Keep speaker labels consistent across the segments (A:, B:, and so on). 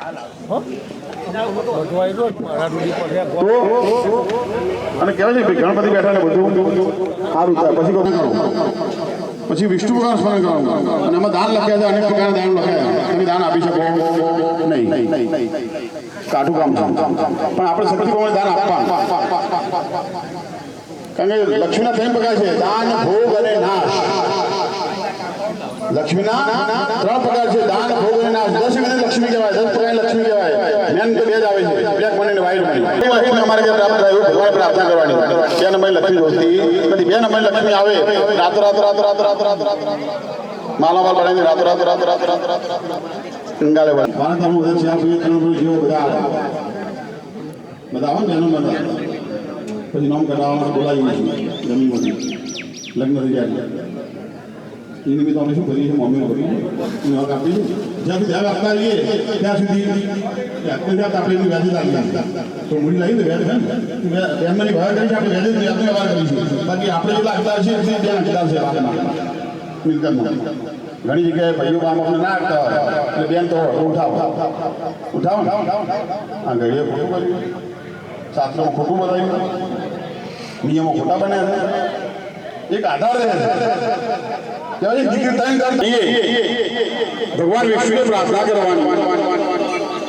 A: અને કહેવાય છે ગણપતિ બેઠા ને બધું સારું થાય પછી કોઈ કરો પછી વિષ્ણુ ભગવાન સ્મરણ કરવાનું અને એમાં દાન લખ્યા છે અનેક પ્રકારના દાન લખ્યા તમે દાન આપી શકો નહીં કાઠું કામ છે પણ આપણે શક્તિ પ્રમાણે દાન આપવાનું કારણ કે લક્ષ્મીના 3 પ્રકાર છે દાન ભોગ અને નાશ લક્ષ્મીના 3 પ્રકાર છે દાન ભોગ અને નાશ 10 ગણે લક્ષ્મી કહેવાય 10 પ્રકાર લક્ષ્મી કહેવાય મેન તો 2 જ આવે છે બ્લેક મની અને વ્હાઇટ મની અમારે જે પ્રાપ્ત થયું ભગવાન પ્રાર્થના કરવાની 2 નંબર લક્ષ્મી જોતી પછી 2 નંબર લક્ષ્મી આવે રાત માલામાલ બનાવીને રાત અંગાલે ભારતમાં ઉદય છે જીવો બધા આવે ને એનું પછી નામ કરાવવાનું બોલાવીએ જમીનમાંથી લગ્ન થઈ જાય એ નિમિત્તે અમે શું કરીએ છીએ મમ્મીઓ કરીએ હક આપી જ્યાંથી ધ્યાન આપતા રહીએ ત્યાં સુધી ત્યાં આપણે એની વ્યાજે લાગીએ તો મૂડી લાવીને વ્યાજ છે ને બેનમાંની ભાવ કરી છે આપણે વ્યાજે આપણે વ્યવહાર કરીશું બાકી આપણે જેટલા આપતા છીએ એટલી બેન હકદાર છે વાતમાં મિલકતમાં ઘણી જગ્યાએ ભાઈઓ કામ આપણે ના આપતા હોય એટલે બેન તો ઉઠાવો ને આ ઘડીએ ખોટું કર્યું શાસ્ત્રમાં ખોટું બતાવ્યું નિયમો ખોટા બન્યા છે એક આધાર રહે ભગવાન વિષ્ણુને પ્રાર્થના કરવાની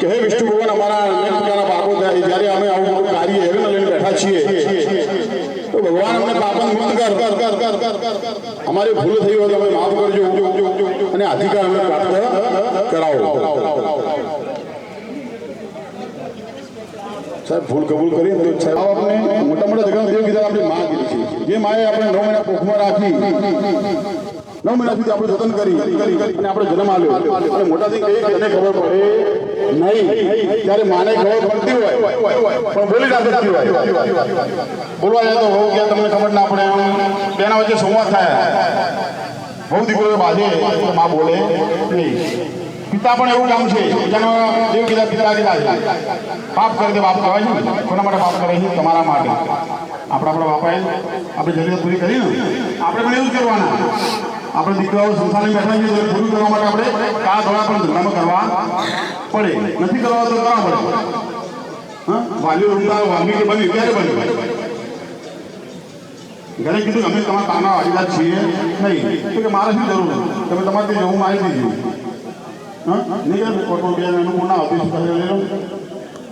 A: કે હે વિષ્ણુ ભગવાન અમારા અનેક પ્રકારના પાપો થાય જ્યારે અમે આવું કાર્ય હેરને લઈને બેઠા છીએ તો ભગવાન અમને પાપન મુક્ત કર અમારી ભૂલ થઈ હોય તો અમે માફ કરજો અને અધિકાર અમને પ્રાપ્ત કરાવો સાહેબ ભૂલ કબૂલ કરી તો સાહેબ આપણે મોટા મોટા જગ્યા દેવ કીધા આપણી માં કીધી છે જે માએ આપણે 9 મહિના કોખમાં રાખી 9 મહિના સુધી આપણે જતન કરી અને આપણે જન્મ આપ્યો અને મોટાથી કહીએ કે એને ખબર પડે નહીં ત્યારે માને ખબર પડતી હોય પણ બોલી ના શકતી હોય બોલવા જાય તો હોવ કે તમને ખબર ના પડે તેના વચ્ચે સંવાદ થાય બહુ દીકરીઓ બાજે માં બોલે નહીં પિતા પણ એવું કામ છે જેનો દેવ કીધા પિતા કીધા પાપ કરે તે બાપ કહેવાય છે કોના માટે પાપ કરે છે તમારા માટે આપણા બાપાએ આપણે જરૂરિયાત પૂરી કરી ને આપણે પણ એવું જ કરવાના આપણે દીકરાઓ સંસારની બેઠા છીએ પૂરું કરવા માટે આપણે કા ધોળા પણ ધંધામાં કરવા પડે નથી કરવા તો કરવા પડે હા વાલીઓ વાલ્મીકી બન્યું ક્યારે બન્યું ઘરે કીધું અમે તમારા કામના વાલીદાર છીએ નહીં કે મારે શું જરૂર તમે તમારથી જવું મારી દીધું નહીં કોઈ બેન એનું ના આવતી લઈ લો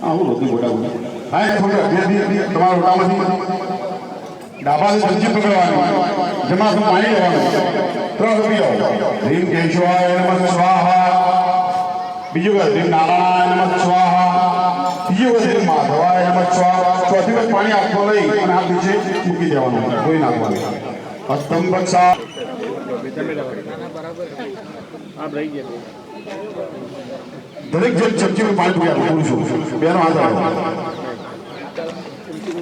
A: આવું બધું મોટા મોટા હા તમારા રોટામાંથી ડાબાથી સબ્જી પકડવાની જેમાં પાણી લેવાનું 3 રૂપિયા રીમ કેશવાય નમઃ સ્વાહા બીજું કહે રીમ નારાયણ નમઃ સ્વાહા બીજું કહે રીમ માધવાય નમઃ સ્વાહા ચોથી વખત પાણી હાથમાં લઈ અને હાથ નીચે મૂકી દેવાનું ધોઈ નાખવાનું હસ્તમ બક્ષા દરેક જણ ચમચીનું પાણી પૂર્યા પૂરું છું બેનો હાથ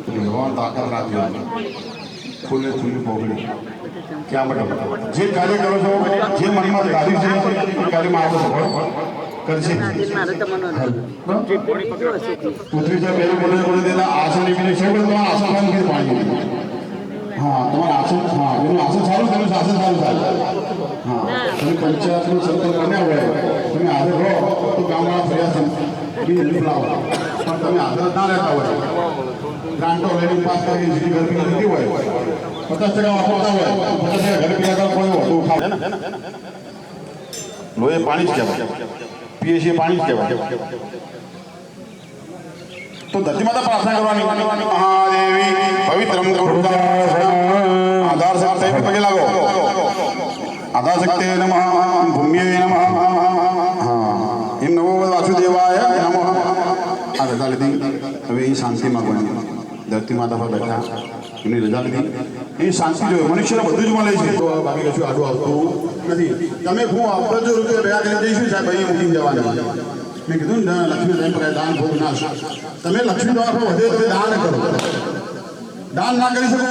A: ભગવાન તાકાત રાખ્યો ખુલ્લે ખુલ્લી પોગડી ક્યાં માટે જે કાર્ય કરો છો જે મનમાં ધાર્યું છે એ કાર્યમાં આપણે સફળ કરશે પૃથ્વી છે પહેલું બોલે દેના આસન એવી છે પણ તમારા આસન પાણી હા તમારા આસન હા એનું આસન સારું તેનું આસન સારું થાય હા તમે પંચાયતનું સરપંચ બન્યા હોય તમે હાજર રહો તો ગામવાળા ફર્યા છે પણ તમે હાજર ના રહેતા હોય ગ્રાન્ટો લઈને પાસ કરી સીધી ઘર પીને લીધી હોય 50% વાપરતા હોય 50% ઘરે પીયા કરો કોઈ વધુ ઉઠાવે લોહી પાણી જ કહેવાય પીએ છીએ પાણી જ કહેવાય તો ધરતી માતા પ્રાર્થના કરવાની મહાદેવી પવિત્રમ આધાર શક્તિ પગે લાગો આધાર શક્તિ નમઃ ભૂમ્યે નમઃ હા એમ નમો વાસુદેવાય નમઃ આ રજા લીધી હવે એ શાંતિ માંગવાની ધરતી માતા પર બેઠા એમની રજા લીધી એ શાંતિ જોઈએ મનુષ્યને બધું જ મળે છે તો બાકી કશું આડું આવતું નથી તમે હું અબજો રૂપિયા ભેગા કરીને જઈશું સાહેબ અહીં મૂકીને જવાના મેં કીધું ને લક્ષ્મી પ્રેમ દાન ભોગ નાશ તમે લક્ષ્મી દ્વારા વધે તો દાન કરો દાન ના કરી શકો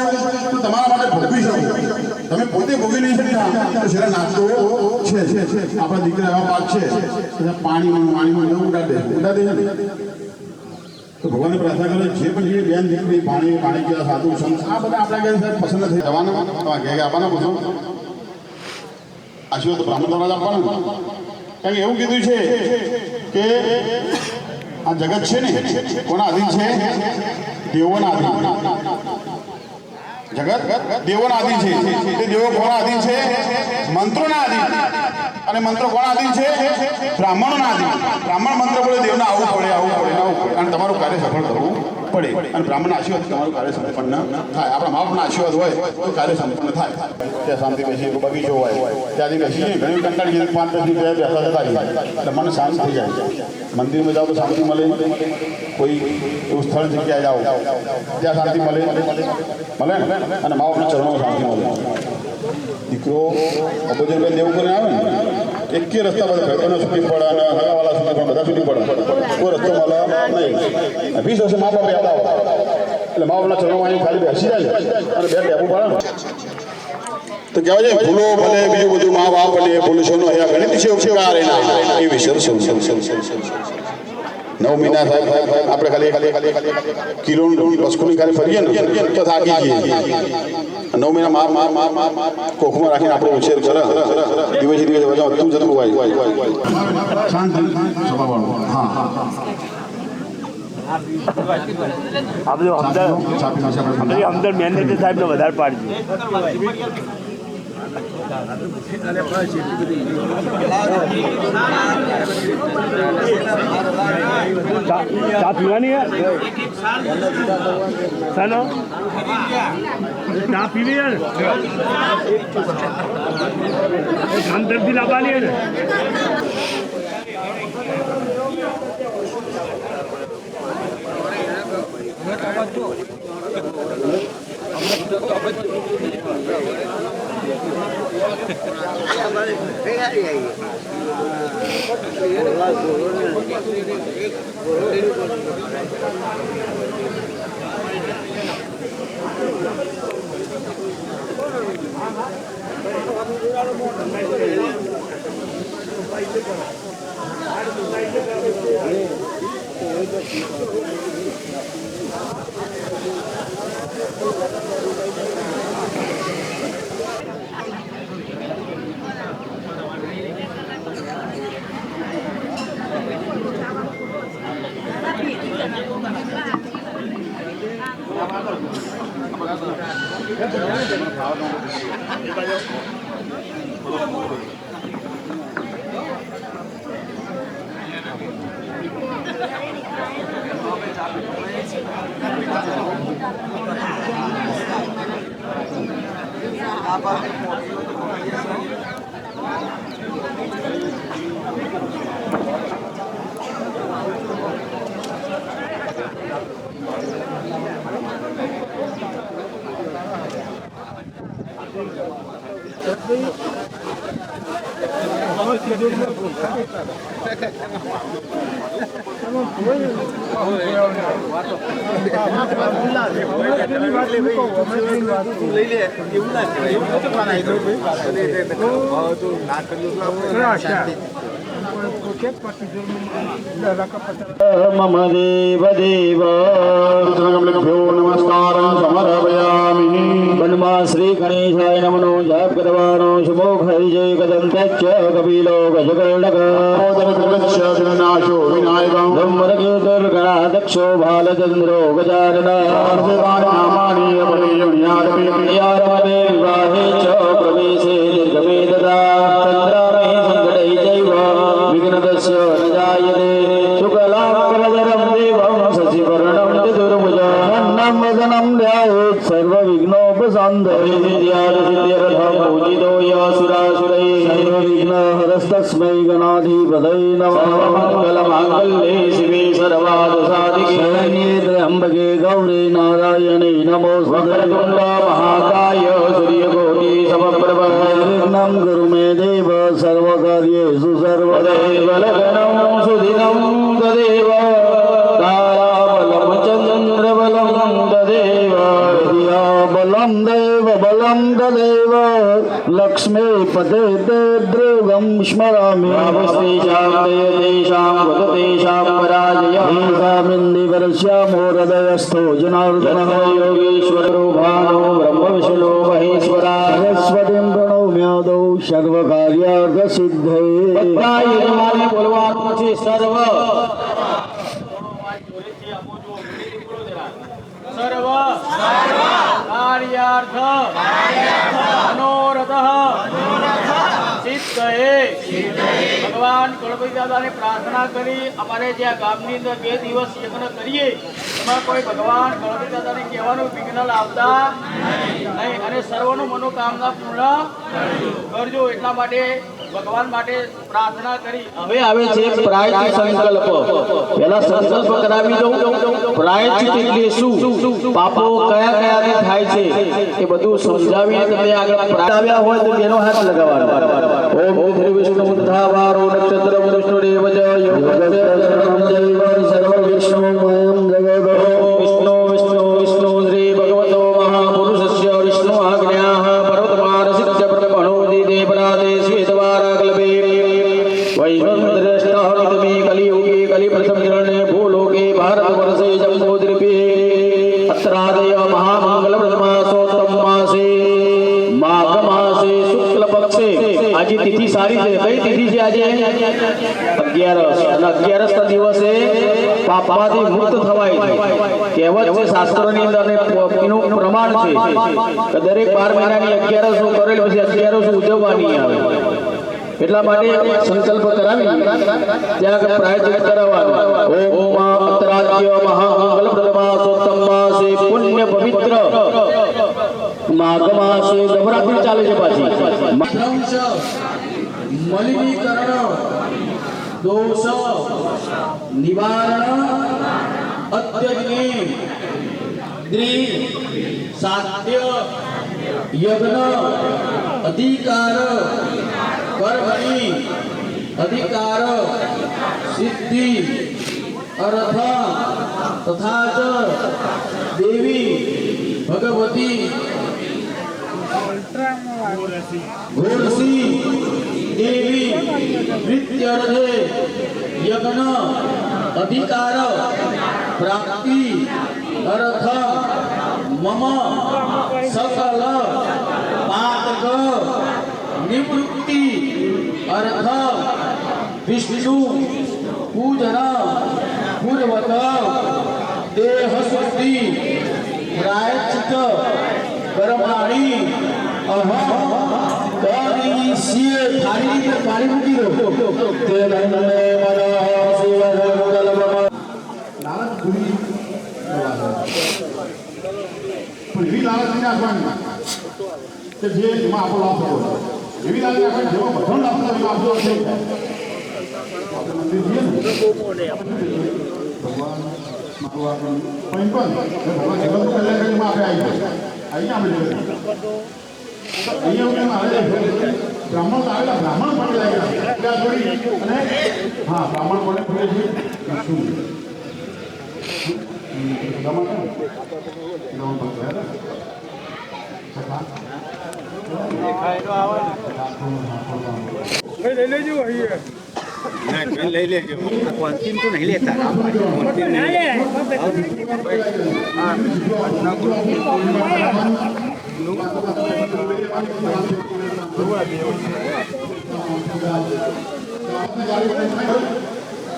A: તો તમારા માટે ભોગવી શકો તમે પોતે ભોગવી નહીં શકતા તો શેરા નાસ્તો છે આપણા દીકરા એવા પાક છે પાણીમાં ઉડાડે છે ને તો ભગવાનને પ્રાર્થના કરે જે પણ જે બેન દીકરી પાણી ગયા સાધુ સંત આ બધા આપણા ઘરે સાહેબ પસંદ નથી જવાના ઘેર આપવાના પૂછો આશીર્વાદ બ્રાહ્મણ દ્વારા આપવાના કારણ કે એવું કીધું છે કે આ જગત છે ને કોના આધીન છે? દેવોના આધીન. જગત દેવોના આધીન છે. તે દેવો કોના આધીન છે? મંત્રોના આધીન. અને મંત્રો કોના આધીન છે? બ્રાહ્મણોના આધીન. બ્રાહ્મણ મંત્ર બોલે દેવને આવું પડે, આવું પડે, આવું પડે, અને તમારું કાર્ય સફળ કરવું પડે. અને બ્રાહ્મણના આશીર્વાદ તમારું કાર્ય સંપન્ન થાય. આપણા મા બાપના આશીર્વાદ હોય તો કાર્ય સંપન્ન થાય. ત્યાં શાંતિ બેસી બગીચો હોય ત્યાંથી બેસી ઘણી કંટાળી ગઈ 5-10 મિનિટ બેસવા જતા રહીએ એટલે મન શાંત થઈ જાય. મંદિરમાં જાઓ તો શાંતિ મળે, કોઈ એવું સ્થળ જગ્યાએ જાઓ ત્યાં શાંતિ મળે ને, અને મા બાપના ચરણોમાં શાંતિ મળે. દીકરો અબોજનભાઈ દેવું કરીને આવે ને એક કે રસ્તા બધા ઘરનો છૂટી પડે અને હગાવાલા છૂટી પડે, બધા છૂટી પડે, કોઈ રસ્તો મળે નહીં. 20 વર્ષે મા બાપ યાદ આવે એટલે મા બાપના ચરણોમાં અહીં ખાલી બેસી જાય અને બે ટેપું પડે. તો કહેવાય છે ભૂલો ભલે બીજું બધું મા બાપ અને પુરુષોનો અહીંયા ગણિત છે ઉપકાર એના એ વિસર 9 મહિના સાહેબ આપણે ખાલી કિલો બસકુની ખાલી ફરીએ ને તો થાકી જઈએ. 9 મહિના મા કોખમાં રાખીને આપણે ઉછેર કરે, દિવસે દિવસે વધતું જતું હોય. શાંત સ્વભાવવાળો. હા
B: અંદર મેનેજર સાહેબ ને વધારે પાડજો. ચા પીવાની સાનો ચા પીવી ને અંદરથી લાવવાની ને.
C: मम देव देव
A: नमस्कारं समर्पयामि.
C: वनमा श्री गणेशाय नमो जाप करवानो शुभोख जय कदंतच्च कपिलो गजकर्णक
A: विनाशो विनायकं
C: ब्रह्मरकेतुर्गणाध्यक्षो बालचन्द्रो गजानन यारमणे विवाहे च प्रवेशे निर्गमे तदा चन्द्रामे सङ्कटे चैव विघ्नदस्य न जायते शुक्लाम्बरधरं देवं शशिवर्णं चतुर्भुजं वदनं ध्यायेत् सर्वविघ्नोपशान्तये सिद्ध्यर्थं पूजितो यासुरासुरैः सर्वविघ्नहरस्तस्मै गणाधिपतये नमः मङ्गलमाङ्गल्ये शिवे सर्वार्थसाधिके शरण्ये त्र्यम्बके गौरी नारायणे नमोऽस्तुते महाकाय सूर्यकोटि समप्रभ निर्विघ्नं कुरु मे देव सर्वकार्येषु सर्वदैव लग्नं सुदिनं तदेव ताराबलं चन्द्रबलं तदेव बलं देव बलं तदेव लक्ष्मीपते ते द्रुवं स्मरामि तेषां तेषां वदतेषां पराजयः तेषामिन्दिवरस्यामो हृदयस्थो जनार्दनः योगेश्वरो भानो ब्रह्मविष्णो महेश्वरा सरस्वतीं प्रणौम्यादौ સર્વ કાર્યાર્થ સિદ્ધે બધા યજમાને બોલવાનું છે સર્વ
D: સર્વ કાર્યાર્થ મનોરથ સિદ્ધયે ભગવાન ગણપતિ દાદાને પ્રાર્થના કરી અમારે જે આ ગામની અંદર 2 દિવસ યજ્ઞ કરીએ એમાં કોઈ ભગવાન ગણપતિ દાદાને કહેવાનું વિઘ્ન લાવતા નહીં અને સર્વનું મનોકામના પૂર્ણ કરજો એટલા માટે ભગવાન માટે પ્રાર્થના કરી
C: હવે આવે છે પ્રાયશ્ચિત સંકલ્પ પહેલા સંકલ્પ કરાવી દઉં પ્રાયશ્ચિત એટલે શું પાપો કયા કયાથી થાય છે એ બધું સમજાવીને તમે આગળ પ્રાર્થના હોય તો તેનો હાથ લગાવવાનો ઓમ શ્રી વિષ્ણુ મુદ્ધાવારો નક્ષત્ર વિષ્ણુ દેવ જય સર્વ વિષ્ણુમયમ જગત વિષ્ણુ વિષ્ણુ વિષ્ણુ શ્રી ભગવતો મહાપુરુષસ્ય વિષ્ણુ આજ્ઞાઃ પર્વતમાનસિદ્ધ બ્રહ્મણો દેવરાદે શ્વેતવારા કલ્પે વૈષ્ણવદ્રષ્ટામિતમે કલિયુગે કલિપ્રથમ જરણે ભૂલોકે ભારતવર્ષે જમ્બોદ્રીપે અત્રાદય મહામંગલપ્રદમાસોત્તમ માસે માઘ માસે શુક્લ પક્ષે આજે તિથિ સારી છે કઈ તિથિ છે આજે 11 અને 11 દિવસે પાપાથી મુક્ત થવાય છે કહેવત છે શાસ્ત્રોની અંદર એનું પ્રમાણ છે કે દરેક 12 મહિનાની 11 કરેલ પછી 11 ઉજવવાની આવે એટલા માટે સંકલ્પ કરાવી ત્યાં પ્રાયશ્ચિત કરાવવાનું ઓમ અત્રાદ્ય મહામંગલ પ્રદમાસોત્તમ માસે પુણ્ય પવિત્ર માઘ માસે નવરાત્રિ ચાલે છે પાછી મલિનીકરણ દોષ નિવારણ અત્યજ્ઞ દ્રિ સાધ્ય યજ્ઞ અધિકાર કર્મણી અધિકાર સિદ્ધિ અર્થ તથા ચ દેવી ભગવતી ઘોરસી દેવી પ્રીત્યર્થે યજ્ઞ અધિકાર પ્રાપ્તિ અર્થ મમ સકલ પાતક નિવૃત્તિ અર્થ વિષ્ણુ પૂજન પૂર્વક દેહ શુદ્ધિ પ્રાયશ્ચિત કર્માણી અહમ કરીષ્યે થાળી પાણી મૂકી દો તે નંદને મન શિવ મંગલમ
A: લાલચ ભૂલી પણ એવી લાલચ નહીં રાખવાની કે જે એમાં આપણો લાભ થયો એવી લાલચ રાખવાની જેમાં બધો લાભ થયો એમાં આપણો થઈ જાય આપણે મંદિર જઈએ ને ભગવાન મારું પણ ભગવાન જગત કલ્યાણમાં આપણે આવી જાય અહીંયા આપણે તો અહીંયા આવે બ્રાહ્મણ તો આવેલા બ્રાહ્મણ પણ લાગ્યા ત્યાં જોડી અને હા બ્રાહ્મણ પણ ફરે છે શું
B: લઈ લેજો અહીંયા લઈ લેજો કોન્ટીન તો નહીં લેતા કોન્ટીન નહીં લે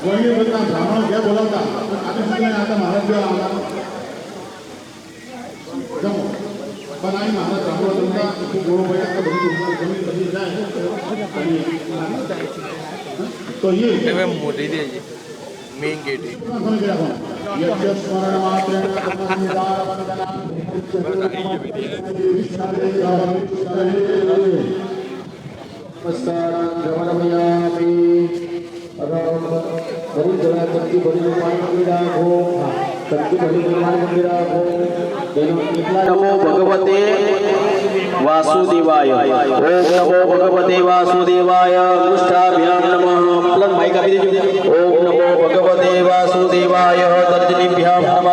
A: કોઈ બધા બ્રાહ્મણો ક્યાં બોલાવતા આજે સુધી आता महाराज જમો બનાવી મહારાજ બ્રાહ્મણો જમતા ખૂબ ગોળો ભાઈ આટલા બધું જમીન બધી જાય તો એ
E: હવે મોટી દેજે મેઇન ગેટ
A: સ્મરણ માત્ર
C: નમો ભગવતે વાસુદેવાય ઓમ નમો ભગવતે વાસુદેવાય મુષ્ટાભ્યામ નમઃ પ્લસ માઈક આપી દેજો ઓમ નમો ભગવતે વાસુદેવાય તર્જનીભ્યામ નમઃ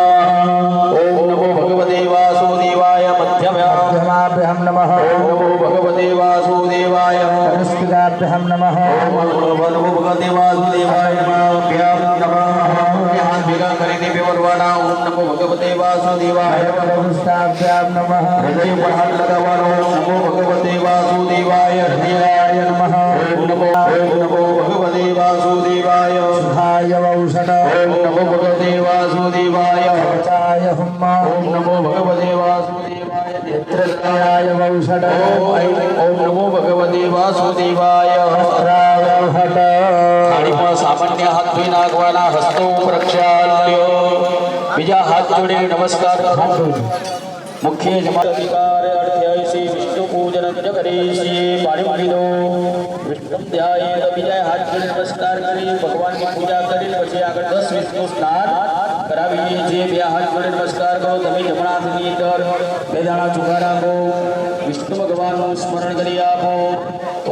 C: ઓમ નમો ભગવતે વાસુદેવાય મધ્યભ્યામ નમઃ ઓમ નમો ભગવતે વાસુદેવાય સંસ્કૃતાભ્યામ નમઃ ઓમ નમો ભગવતે વાસુદેવાય ભ્યામ નમઃ હાથ ભેગા કરીને બેવરવાના ઓમ નમો ભગવતે વાસુદેવાય સંસ્કૃતાભ્યામ નમઃ હૃદય પર હાથ લગાવવાનો નમો ભગવતે વાસુદેવાય હૃદય नमो भगवते वासुदेवाय
F: सुधाय वौषण
C: ओम नमो भगवते वासुदेवाय
F: चाय हुम्मा
C: ओम नमो भगवते वासुदेवाय
F: नेत्रत्राय वौषण
C: ओम नमो भगवते वासुदेवाय
F: राय हट
C: થાળીમાં સામાન્ય હાથ ધોઈ નાખવાના, હસ્તો પ્રક્ષાલ્ય, બીજા હાથ જોડે નમસ્કાર કરો. મુખ્ય જમાધિકાર અર્થ્યસી વિષ્ણુ પૂજન જ કરીશીએ પાણી મારી દો. વિષ્ણુ ધ્યાય બીજા હાથ જોડે નમસ્કાર કરી ભગવાનની પૂજા કરી પછી આગળ 10 વિષ્ણુ સ્નાન કરાવીએ છીએ. બે હાથ જોડે નમસ્કાર કરો. તમે જમણા હાથની અંદર બે દાણા ચોખા રાખો. વિષ્ણુ ભગવાનનું સ્મરણ કરી આપો.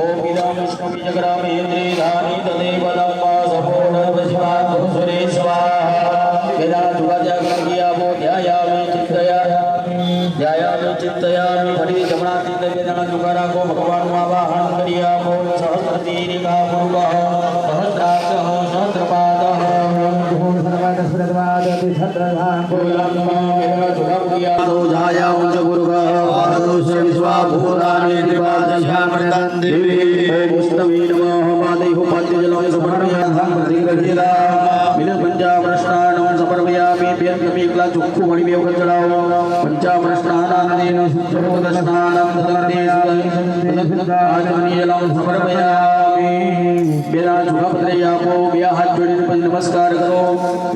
C: ઓમ ઇદમ વિષ્ણુ બીજગ્રામેન્દ્રી ધાની તદેવ દમ્મા સપોર્ણર્વશિવા ગુરુસુરે સ્વાહા. બે દાણા ચોખા ત્યાગ કરી આપો. ધ્યાયામે ચિંતયામિ ફરી જમણા હાથની અંદર બે દાણા ચોખા રાખો. ભગવાનનું આવાહન કરી આપો. સહસ્રતીરિકા પૂર્વઃ સહસ્રાક્ષઃ સહસ્રપાદઃ नमस्कार करो.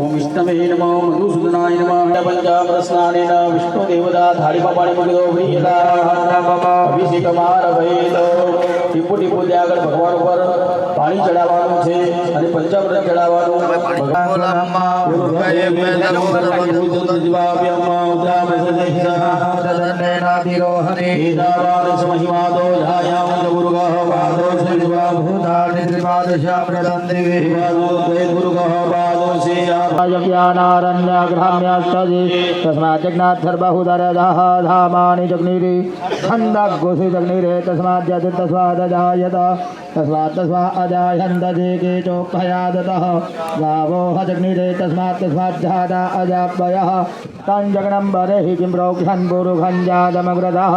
C: ओम विष्णवे नमः मधुसूदनाय नमः. पंचामृत स्नानेन विष्णु देवता थाळीમાં પાણી મૂકી દો. પ્રિયતા અભિષેકમાર ભેદ ટીપુ ટીપુ ત્યાં આગળ ભગવાન ઉપર પાણી ચડાવવાનું છે અને પંચામૃત ચડાવવાનું.
F: ग्राम्यास्तजे तस्मात् जगन्नाथ सर्वहुदरदः धामानि जग्निरे छन्दघोषे जग्निरे तस्मात् तस्मादजायत तस्मात् अजायन्त जे चोक्भयादतः गावो जग्निरे तस्मात् जाता अजापयः तञ्जग्नं बरेहि किं प्रोक्षन् पुरुषं जातमग्रदः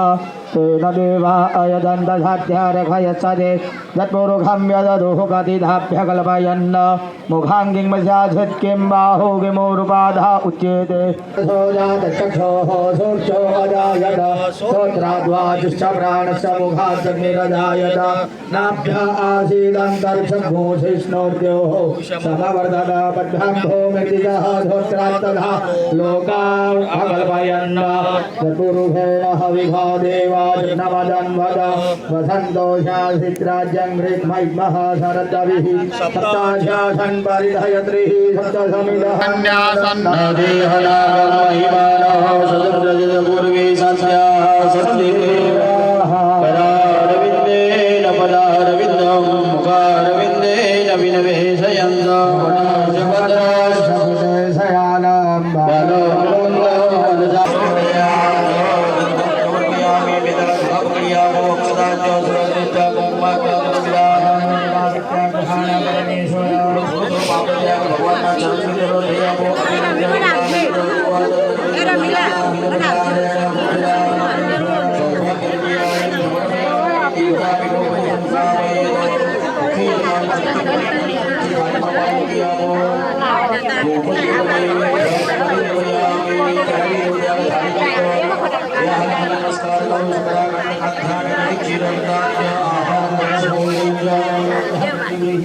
F: तेन देवा अयदन्तधात्यारखयत्सदे यत्पुरुषं यददुः कतिधाभ्य कल्पयन्न मुखाङ्गिं मस्याधित् किं बाहो विमोरुपाधः उच्येते चक्षोः सूर्यो अजायत स्तोत्राद्वाजुश्च प्राणश्च मुखाज्जग्निरजायत नाभ्य आसीदन्तरिक्षघोषिष्णोर्योः समवर्धत पद्भ्यो मृतिजः धोत्रात्तधा लोकान् अकल्पयन् चतुर्भेण हविघा देवाजनवदन्वद वसन्तो शासित्राज्यं हृद्मैमः शरदविः सप्ताध्यासन् परिधयत्रिः सप्तसमिदः देहनागमहिमानः सदृजपूर्वे सत्याः सन्देवाः पदारविन्देन पदारविन्दं मुखारविन्देन विनवेशयन्तः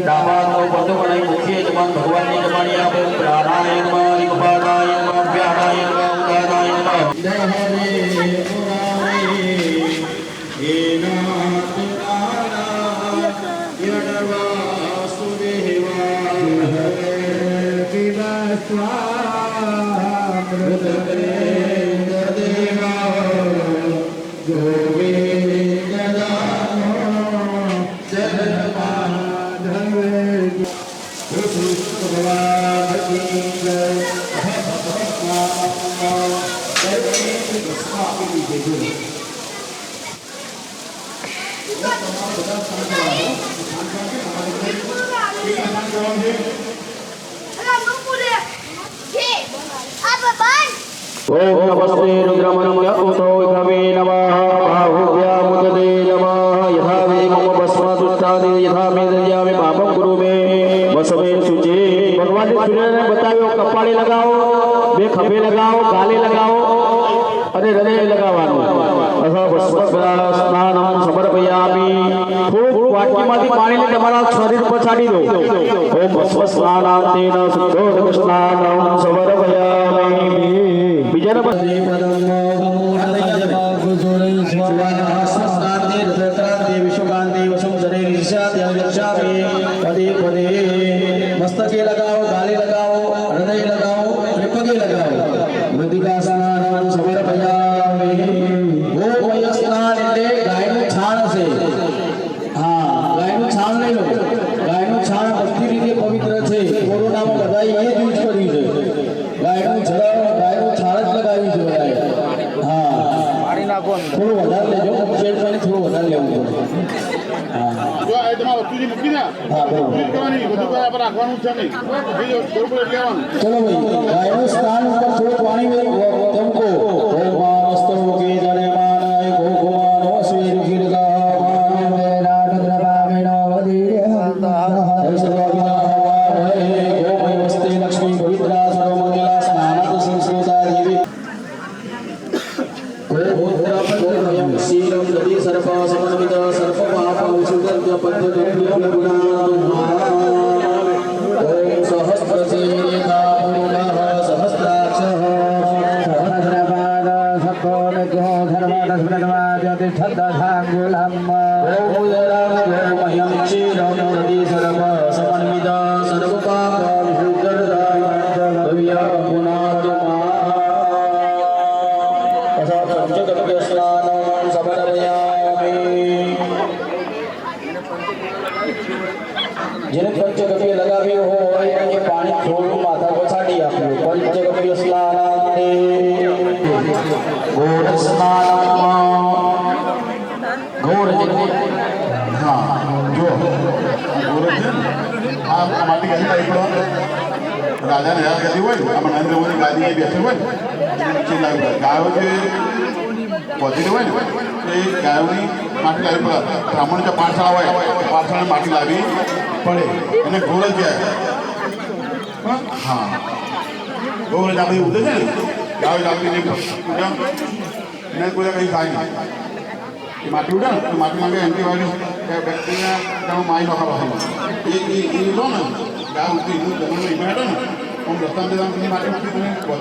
F: દાવાનો બધો બનાવી મુખ્ય જમાન ભગવાનની જમાણી આપો. પ્રાણાયામ ઉપાદાયમ વ્યાયામ ઉદાનાયમ જય હરે પુરાણે એનાથ નારાયણ યડવાસુદેવા હરે વિવાસ્વામૃતપ્રેમ દેવા ગોવિંદ દાનો ओम नमस्ते रुद्रमनम्य उतो कवे नमः बाहुव्यामुदते नमः यथा वे मम भस्म दुष्टादे यथा मे
C: અને હૃદય લગાવવાનું સ્નાનમ સમર્પયામિ થોડું વાટકીમાંથી પાણીને તમારા શરીર પર છાંટી દો ઓમ ભસ્મ સ્નાનાંતેન શુદ્ધોદક સ્નાનમ સમર્પયામિ બીજા નંબર
F: મસ્તકે લગાવો, ગાલે લગાવો, હૃદય લગાવો અને પગે લગાવો. મૃતિકા સ્નાનમ સમર્પયામિ. ગોમય સ્નાન એટલે ગાયનું છાણ હશે. હા, ગાયનું છાણ લઈ લો. ગાયનું છાણ બધી રીતે પવિત્ર છે. કોરોનામાં બધાએ એ જ યુઝ કર્યું છે. ગાયનું છાણ જ લગાવ્યું છે બધાએ. હા, થોડું વધારે લેજો. થોડું વધારે લેવું પડે.
A: જો આ તમારા વસ્તુજી મૂકી ને
F: હા, બરાબર.
A: કરવાની બધું કોઈ આપણે રાખવાનું છે નહીં બીજું બરોબર લેવાનું
F: ચલો ભાઈ, ગાયનું સ્નાન ઉપર થોડું પાણી તમકો ગોપાનસ્તો કે જને માનાય ગોકુમાનો સ્વીર ગીરગામાનો વેરાટ દ્રવામેણ વદીરે હંતા સર્વવિનાય ગોમય વસ્તે લક્ષ્મી પવિત્રા સર્વમંગલા સ્નાનાત સંસ્કૃતા દેવી ગોપુત્રપદ્મયં શીલં દધિ સર્પ સમન્વિત સર્પ પાપં સુગંધ પદ્ધતિભ્યો ગુણાદુમા ઓમ સહસ્રશીરેખા પૂર્ણઃ સહસ્રાક્ષઃ સહસ્રપાદ સકોનકો ધર્મદસ્મૃતવાદ્યતિષ્ઠદ્ધાંગુલમ ગોમુદરં ગોમયં ક્ષીરં દધિ સર્પ સમન્વિત સર્પ પાપં સુગંધ ગુણાદુમા પંચગવ્ય સ્નાનમ સમર્પયામિ. જેને પંચગવ્ય લગાવ્યું હોય એ પાણી થોડું માથા પર છાંટી આપ્યું. પંચગવ્ય સ્નાનાંતે ઘોર સ્નાનમ. ઘોર
A: હા જો આ માટી ગાદી લાવી પડો રાજાને હેરાન કરતી હોય ને આપણે નરેન્દ્ર મોદી ગાદી બેઠી હોય ને નીચે લાવી પડે ગાયો જે પોઝિટિવ હોય ને એ ગાયોની માટી લાવી પડે બ્રાહ્મણ જે પાઠશાળા હોય પાઠશાળાની માટી લાવી પડે એને ગોળ જ કહેવાય હા ગોળ જ આપણે ઉડે છે ને ગાયો લાગતી નહીં એને કોઈ કંઈ થાય નહીં એ માટી ઉડે ને તો માટી માંગે એન્ટીબાયોટિક બેક્ટેરિયા મારી નાખવા એ લો ને ગાય ઉઠી જમીનમાં હેઠો ને હું રસ્તામાં જતા માટી